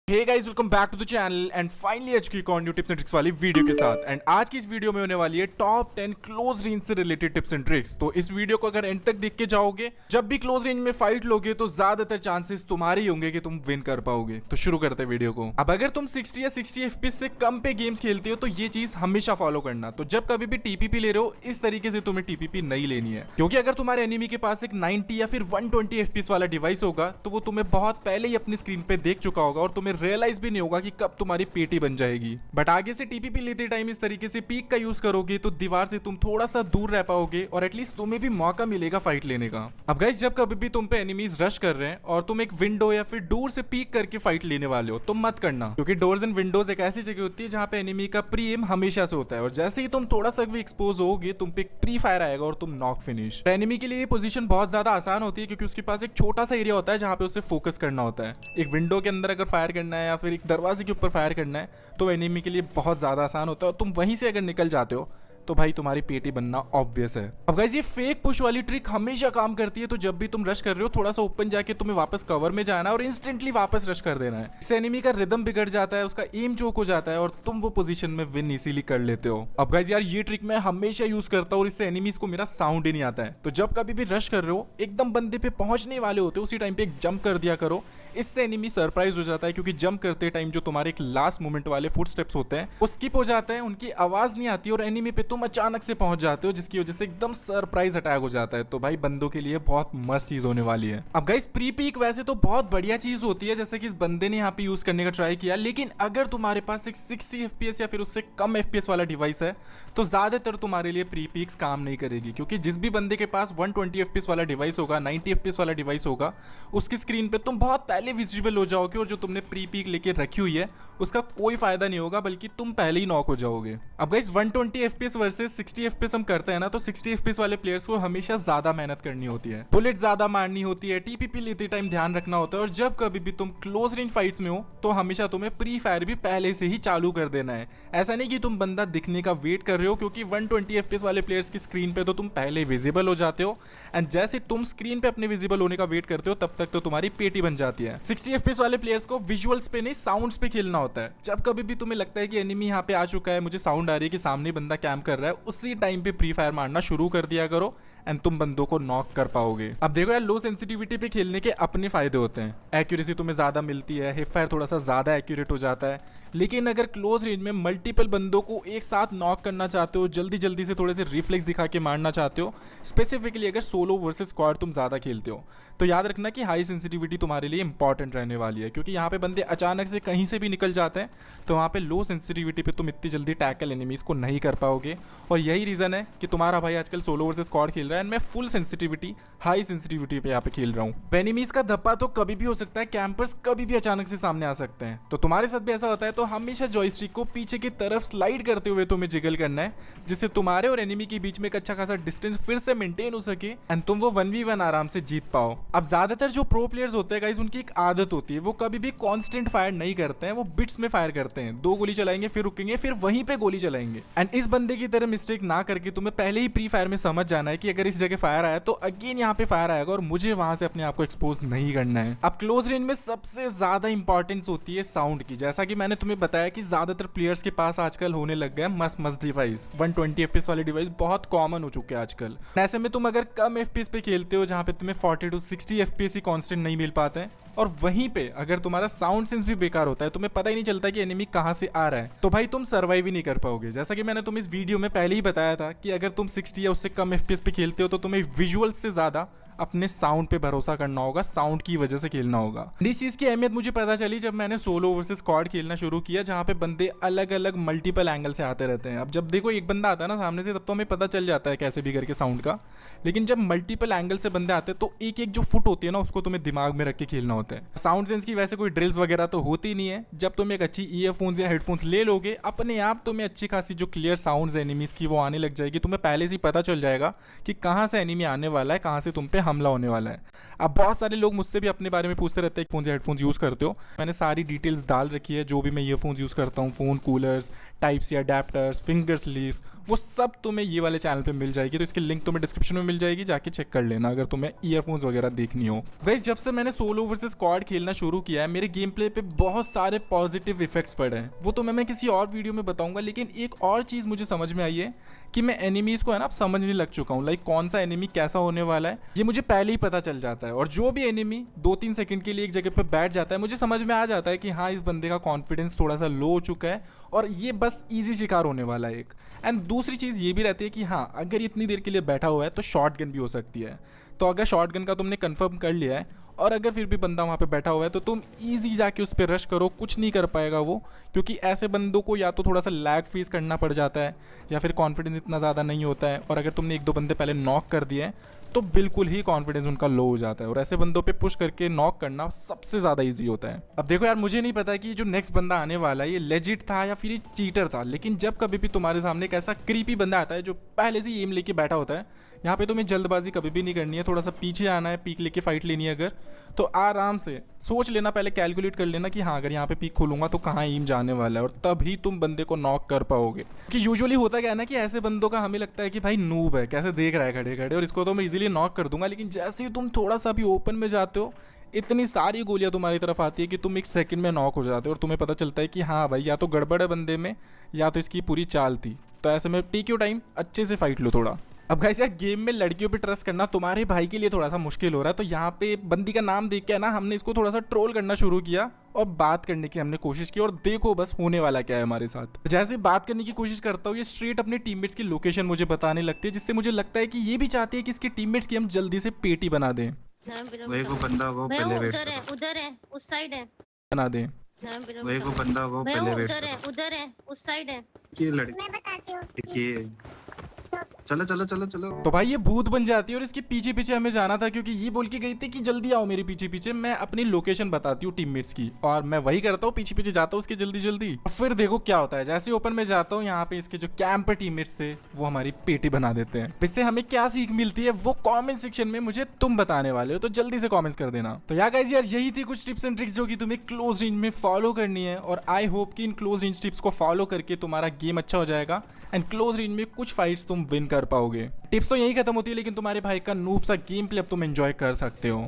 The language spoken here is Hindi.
Hey guys, welcome back to the channel and finally आज की एक और न्यू टिप्स एंड ट्रिक्स वाली वीडियो के साथ। एंड आज की इस वीडियो में होने वाली है टॉप 10 क्लोज रेंज से रिलेटेड टिप्स एंड ट्रिक्स। तो इस वीडियो को अगर एंड तक देख के जाओगे, जब भी क्लोज रेंज में फाइट लोगे तो ज्यादातर चांसेस तुम्हारे ही होंगे कि तुम विन कर पाओगे। तो शुरू करते हैं वीडियो को। अब अगर तुम 60 या 60 FPS से कम पे गेम्स खेलते हो तो ये चीज हमेशा फॉलो करना। तो जब कभी भी टीपीपी ले रहे हो, इस तरीके से तुम्हें टीपीपी नहीं लेनी है, क्योंकि अगर तुम्हारे एनिमी के पास एक 90 या फिर 120 FPS वाला डिवाइस होगा तो वो तुम्हें बहुत पहले ही अपनी स्क्रीन पे देख चुका होगा और तुम्हें रियलाइज भी नहीं होगा कि कब तुम्हारी पेटी बन जाएगी। बट आगे से टीपीपी लेते टाइम इस तरीके से पीक का यूज करोगे तो दीवार से तुम थोड़ा सा दूर रह पाओगे और एटलीस्ट तुम्हें भी मौका मिलेगा फाइट लेने का। अब गाइस, जब कभी भी तुम पे एनिमीज रश कर रहे हैं और तुम एक विंडो या फिर दूर से पीक करके फाइट लेने वाले हो तो मत करना, क्योंकि डोर्स एंड विंडोज एक ऐसी जगह होती है जहां पे एनिमी का प्री एम हमेशा से होता है और जैसे ही तुम थोड़ा सा भी एक्सपोज होगे तुम पे प्री फायर आएगा और तुम नॉक फिनिश। एनिमी के लिए ये पोजीशन बहुत ज्यादा आसान होती है क्योंकि उसके पास एक छोटा सा एरिया होता है जहां पे उसे फोकस करना होता है। एक विंडो के अंदर अगर फायर करना है या फिर एक दरवाजे के ऊपर फायर करना है तो एनिमी के लिए बहुत ज्यादा आसान होता है और तुम वहीं से अगर निकल जाते हो तो भाई तुम्हारी पेटी बनना ऑब्वियस है। अब गाइस, ये फेक पुश वाली ट्रिक हमेशा काम करती है। तो जब भी तुम रश कर रहे हो, थोड़ा सा ओपन जाके तुम्हें वापस कवर में जाना है और इंस्टेंटली वापस रश कर देना है। इससे एनिमी का रिदम बिगड़ जाता है, उसका एम चोक हो जाता है और तुम वो पोजीशन में विन इजीली कर लेते हो। अब गाइस यार, ये ट्रिक मैं हमेशा यूज करता हूँ और इससे एनिमीज को मेरा साउंड ही नहीं आता है। तो जब कभी भी रश कर रहे हो, एकदम बंदे पे पहुंचने वाले होते हो, उसी टाइम पे एक जंप कर दिया करो। इससे एनिमी सरप्राइज हो जाता है क्योंकि जंप करते टाइम जो तुम्हारे एक लास्ट मोमेंट वाले फुट स्टेप्स होते हैं वो स्किप हो जाते हैं, उनकी आवाज नहीं आती और एनिमी पे तुम अचानक से पहुंच जाते हो, जिसकी वजह से एकदम सरप्राइज अटैक हो जाता है। तो भाई बंदों के लिए बहुत मस्त चीज होने वाली है। अब गाइस, प्री पीक वैसे तो बहुत बढ़िया चीज होती है जैसे कि इस बंदे ने यहाँ पे यूज करने का ट्राई किया, लेकिन अगर तुम्हारे पास एक 60 FPS या फिर उससे कम FPS वाला डिवाइस है तो ज्यादातर तुम्हारे लिए प्री पीक्स काम नहीं करेगी, क्योंकि जिस भी बंदे के पास 120 FPS वाला डिवाइस होगा, 90 FPS वाला डिवाइस होगा, उसकी स्क्रीन पे तुम बहुत पहले विजिबल हो जाओगे और जो तुमने प्री पीक लेके रखी हुई है उसका कोई फायदा नहीं होगा, बल्कि तुम पहले ही नॉक हो जाओगे। अब गाइस, 120 FPS वर्सेस 60 FPS हम करते हैं ना, तो 60 FPS वाले प्लेयर्स को हमेशा ज्यादा मेहनत करनी होती है, बुलेट ज्यादा मारनी होती है, टीपीपी लेते टाइम ध्यान रखना होता है और जब कभी भी तुम क्लोज रेंज फाइट्स में हो तो हमेशा तुम्हें प्री फायर भी पहले से ही चालू कर देना है। ऐसा नहीं कि तुम बंदा दिखने का वेट कर रहे हो, क्योंकि 120 FPS वाले प्लेयर्स की स्क्रीन पे तो तुम पहले विजिबल हो जाते हो एंड जैसे तुम स्क्रीन पे अपने विजिबल होने का वेट करते हो तब तक तो तुम्हारी पेटी बन जाती है। 60 FPS वाले प्लेयर्स को विजुअल्स पे नहीं, साउंड्स पे खेलना होता है। जब कभी भी तुम्हें लगता है कि एनिमी यहाँ पे आ चुका है, मुझे साउंड आ रही है कि सामने बंदा कैंप कर रहा है, उसी टाइम पे प्री फायर मारना शुरू कर दिया करो एंड तुम बंदों को नॉक कर पाओगे। अब देखो यार, लो सेंसिटिविटी पे खेलने के अपने फायदे होते हैं। एक्यूरेसी तुम्हें ज्यादा मिलती है, हिप फायर थोड़ा सा ज्यादा एक्यूरेट हो जाता है, लेकिन अगर क्लोज रेंज में मल्टीपल बंदों को एक साथ नॉक करना चाहते हो, जल्दी जल्दी से थोड़े से रिफ्लेक्स दिखा के मारना चाहते हो, स्पेसिफिकली अगर सोलो वर्सेस स्क्वाड तुम ज्यादा खेलते हो, तो याद रखना कि हाई सेंसिटिविटी तुम्हारे लिए इंपॉर्टेंट रहने वाली है, क्योंकि यहाँ पे बंदे अचानक से कहीं से भी निकल जाते हैं तो वहाँ पे लो सेंसिटिविटी पे तुम इतनी जल्दी टैकल एनिमीज को नहीं कर पाओगे। और यही रीजन है कि तुम्हारा भाई आजकल सोलो वर्सेस स्क्वाड खेल रहा है एंड मैं फुल सेंसिटिविटी, हाई सेंसिटिविटी पे यहाँ पे खेल रहा हूँ। एनिमीज का धब्बा तो कभी भी हो सकता है, कैंपर्स कभी भी अचानक से सामने आ सकते हैं, तो तुम्हारे साथ भी ऐसा होता है। तो हमेशा जॉयस्टिक को पीछे की तरफ स्लाइड करते हुए तुम्हें जिगल करना है, जिससे तुम्हारे और एनिमी के बीच में एक अच्छा खासा डिस्टेंस फिर से मेंटेन हो सके एंड तुम वो 1v1 आराम से जीत पाओ। अब ज्यादातर जो प्रो प्लेयर्स होते हैं गाइस, उनकी एक आदत होती है, वो कभी भी कांस्टेंट फायर नहीं करते हैं, वो बिट्स में फायर करते हैं। 2 गोली चलाएंगे, फिर रुकेंगे, फिर वहीं पे गोली चलाएंगे। एंड इस बंदे की तरह मिस्टेक ना करके तुम्हें पहले ही प्री फायर में समझ जाना है कि अगर इस जगह फायर आया तो अगेन यहाँ पे फायर आएगा और मुझे वहां से अपने आप को एक्सपोज नहीं करना है। अब क्लोज रेंज में सबसे ज्यादा इंपॉर्टेंस होती है साउंड की। जैसा कि मैंने तुम्हें बताया कि ज्यादातर प्लेयर्स के पास आजकल होने लग गए मस्त मस्त डिवाइस, 120 FPS वाले डिवाइस बहुत कॉमन हो चुके हैं आजकल। ऐसे में तुम अगर कम FPS पे खेलते हो जहाँ पे तुम्हें 40 to 60 FPS ही कांस्टेंट नहीं मिल पाते हैं, और वहीं पे अगर तुम्हारा साउंड सेंस भी बेकार होता है, तुम्हें पता ही नहीं चलता कि एनिमी कहां से आ रहा है, तो भाई तुम सर्वाइव ही नहीं कर पाओगे। जैसा कि मैंने तुम इस वीडियो में पहले ही बताया था कि अगर तुम 60 या उससे कम FPS पे खेलते हो तो तुम्हें विजुअल से ज्यादा अपने साउंड पे भरोसा करना होगा, साउंड की वजह से खेलना होगा। इस चीज की अहमियत मुझे पता चली जब मैंने सोलो वर्सेस स्क्वाड खेलना शुरू किया, जहाँ पे बंदे अलग अलग मल्टीपल एंगल से आते रहते हैं। अब जब देखो एक बंदा आता है ना सामने से, तब तो हमें पता चल जाता है कैसे भी करके साउंड का, लेकिन जब मल्टीपल एंगल से बंदे आते हैं तो एक एक जो फुट होती है ना, उसको तुम्हें दिमाग में रख के खेलना होता है। साउंड सेंस की वैसे कोई ड्रिल्स वगैरह तो होती नहीं है। जब तुम एक अच्छी ईयरफोन्स या हेडफोन्स ले लोगे, अपने आप तुम्हें अच्छी खासी जो क्लियर साउंड्स एनिमीज की वो आने लग जाएगी। तुम्हें पहले से ही पता चल जाएगा कि कहाँ से एनिमी आने वाला है, कहाँ से तुम पे हमला होने वाला है। अब बहुत सारे लोग मुझसे भी अपने बारे में पूछते रहते हैं कि फ़ोन से हेडफोन्स यूज़ करते हो। मैंने सारी डिटेल्स डाल रखी है, जो भी मैं ईयरफोन्स यूज़ करता हूँ, phone coolers, type C adapters, finger sleeves, वो सब तुम्हें ये वाले चैनल पे मिल जाएगी। तो इसकी लिंक तुम्हें डिस्क्रिप्शन में मिल जाएगी, जाके चेक कर लेना अगर तुम्हें ईयरफोन्स वगैरह देखनी हो। गाइस, जब से मैंने सोलो वर्सेस स्क्वाड खेलना शुरू किया है, मेरे गेम प्ले पे बहुत सारे पॉजिटिव इफेक्ट्स पड़े हैं। वो तो मैं किसी और वीडियो में बताऊंगा, लेकिन एक और चीज़ मुझे समझ में आई है कि मैं एनिमीज़ को है ना अब समझने लग चुका हूँ। लाइक कौन सा एनिमी कैसा होने वाला है ये मुझे पहले ही पता चल जाता है। और जो भी एनिमी 2-3 सेकंड के लिए एक जगह पे बैठ जाता है, मुझे समझ में आ जाता है कि हाँ, इस बंदे का कॉन्फिडेंस थोड़ा सा लो हो चुका है और ये बस ईजी शिकार होने वाला है एक। एंड दूसरी चीज़ ये भी रहती है कि हाँ, अगर इतनी देर के लिए बैठा हुआ है तो शॉर्ट गन भी हो सकती है। तो अगर शॉर्ट गन का तुमने कन्फर्म कर लिया है और अगर फिर भी बंदा वहाँ पे बैठा हुआ है तो तुम ईजी जाके उस पर रश करो, कुछ नहीं कर पाएगा वो। क्योंकि ऐसे बंदों को या तो थोड़ा सा लैग फेस करना पड़ जाता है या फिर कॉन्फिडेंस इतना ज़्यादा नहीं होता है। और अगर तुमने 1-2 बंदे पहले नॉक कर दिए हैं तो बिल्कुल ही कॉन्फिडेंस उनका लो हो जाता है। और ऐसे बंदों पे पुश करके नॉक करना सबसे ज़्यादा ईजी होता है। अब देखो यार, मुझे नहीं पता कि जो नेक्स्ट बंदा आने वाला है ये लेजिट था या फिर ये चीटर था, लेकिन जब कभी भी तुम्हारे सामने एक ऐसा क्रीपी बंदा आता है जो पहले से एम लेके बैठा होता है, यहाँ पे तुम्हें जल्दबाजी कभी भी नहीं करनी है। थोड़ा सा पीछे आना है, पीक लेके फाइट लेनी है अगर, तो आराम से सोच लेना, पहले कैलकुलेट कर लेना कि हाँ, अगर यहाँ पे पीक खोलूंगा तो कहाँ एम जाने वाला है, और तभी तुम बंदे को नॉक कर पाओगे। कि यूजुअली होता क्या है ना कि ऐसे बंदों का हमें लगता है कि भाई नूब है, कैसे देख रहा है खड़े खड़े और इसको तो मैं इजीली नॉक कर दूंगा। लेकिन जैसे ही तुम थोड़ा सा भी ओपन में जाते हो, इतनी सारी गोलियां तुम्हारी तरफ आती है कि तुम 1 सेकंड में नॉक हो जाते हो और तुम्हें पता चलता है कि हाँ भाई, या तो गड़बड़ है बंदे में या तो इसकी पूरी चाल थी। तो ऐसे में टेक योर टाइम, अच्छे से फाइट लो थोड़ा। अब गाइस यार, गेम में लड़कियों पे ट्रस्ट करना तुम्हारे भाई के लिए थोड़ा सा मुश्किल हो रहा है। तो यहाँ पे बंदी का नाम देख के ना हमने इसको थोड़ा सा ट्रोल करना शुरू किया और बात करने की हमने कोशिश की, और देखो बस होने वाला क्या है हमारे साथ। जैसे बात करने की कोशिश करता हूँ, ये स्ट्रेट अपने टीममेट्स की लोकेशन मुझे बताने लगती है, जिससे मुझे लगता है कि ये भी चाहती है कि इसके टीममेट्स की हम जल्दी से पेटी बना दें। वही को बंदा वो पहले वेट उधर है उस साइड है, बना दें। वही को बंदा वो पहले वेट उधर है उस साइड है। ये लड़की मैं बताती हूँ, देखिए चलो चलो चलो चलो। तो भाई ये भूत बन जाती है और इसके पीछे पीछे हमें जाना था, क्योंकि ये बोल के गई थी कि जल्दी आओ मेरे पीछे पीछे, मैं अपनी लोकेशन बताती हूँ टीममेट्स की, और मैं वही करता हूँ, पीछे पीछे जाता हूँ उसके जल्दी जल्दी। और फिर देखो क्या होता है, जैसे ओपन में जाता हूँ, यहाँ पे इसके जो कैंप टीममेट्स थे वो हमारी पेटी बना देते हैं। इससे हमें क्या सीख मिलती है वो कॉमेंट सेक्शन में मुझे तुम बताने वाले हो, तो जल्दी से कॉमेंट्स कर देना। तो यार गाइस, यार यही थी कुछ टिप्स एंड ट्रिक्स जो कि तुम्हें क्लोज रेंज में फॉलो करनी है, और आई होप कि इन क्लोज रेंज टिप्स को फॉलो करके तुम्हारा गेम अच्छा हो जाएगा एंड क्लोज रेंज में कुछ फाइट्स तुम विन कर पाओगे। टिप्स तो यही खत्म होती है, लेकिन तुम्हारे भाई का नूब सा गेम प्ले अब तुम एंजॉय कर सकते हो।